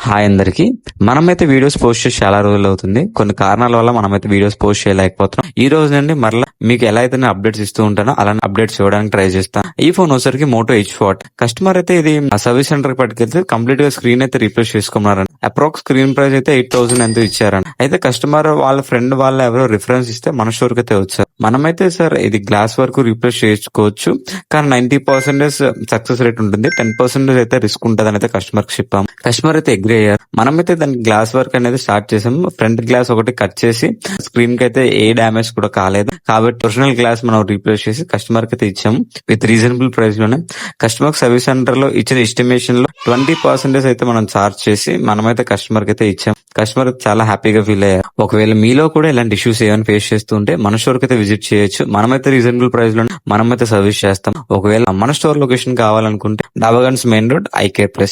Hi అందరికి. మనమైతే videos post చేసి చాలా రోజులు అవుతుంది. కొన్ని కారణాల వల్ల మనమైతే వీడియోస్ పోస్ట్ చేయలేకపోతున్నాం. ఈ రోజు నుండి మరలా మీకు ఎలా అయితే నేను అప్డేట్స్ ఇస్తూ ఉంటానో అలానే అప్డేట్స్ ఇవ్వడానికి ట్రై చేస్తాను. ఈ ఫోన్ వచ్చరికి మోటో H40. కస్టమర్ అయితే ఇది సర్వీస్ సెంటర్ కి పట్టుకెళ్తే కంప్లీట్ గా స్క్రీన్ అయితే రీప్లేస్ చేసుకున్నారండి. అప్రాక్స్ స్క్రీన్ ప్రైస్ అయితే 8,000 ఎంతో ఇచ్చారండి. అయితే కస్టమర్ వాళ్ళ ఫ్రెండ్ వాళ్ళ ఎవరో రిఫరెన్స్ ఇస్తే మన స్టోర్ కి అయితే వచ్చారు. మనమైతే సార్ ఇది గ్లాస్ వరకు రీప్లేస్ చేసుకోవచ్చు, కానీ 90% సక్సెస్ రేట్ ఉంటుంది, 10% అయితే రిస్క్ ఉంటుంది అని అయితే కస్టమర్ కి చెప్పాము. కస్టమర్ అయితే అగ్రీ అయ్యారు. మనమైతే దాని గ్లాస్ వర్క్ అనేది స్టార్ట్ చేసాము. ఫ్రంట్ గ్లాస్ ఒకటి కట్ చేసి స్క్రీన్ కి అయితే ఏ డ్యామేజ్ కూడా కాలేదు కాబట్టి ఒరిజినల్ గ్లాస్ మనం రీప్లేస్ చేసి కస్టమర్ కి అయితే ఇచ్చాము విత్ రీజనబుల్ ప్రైస్ లోనే. కస్టమర్ సర్వీస్ సెంటర్ లో ఇచ్చిన ఎస్టిమేషన్ లో 20% అయితే మనం చార్జ్ చేసి మనమైతే కస్టమర్ కి అయితే ఇచ్చాము. కస్టమర్ చాలా హ్యాపీగా ఫీల్ అయ్యారు. ఒకవేళ మీలో కూడా ఇలాంటి ఇష్యూస్ ఏమైనా ఫేస్ చేస్తూ ఉంటే మన స్టోర్ కి అయితే విజిట్ చేయొచ్చు. మనమైతే రీజనబుల్ ప్రైస్ లో మనమైతే సర్వీస్ చేస్తాం. ఒకవేళ మన స్టోర్ లొకేషన్ కావాలనుకుంటే డాబాగన్స్ మెయిన్ రోడ్ IK ప్లేస్.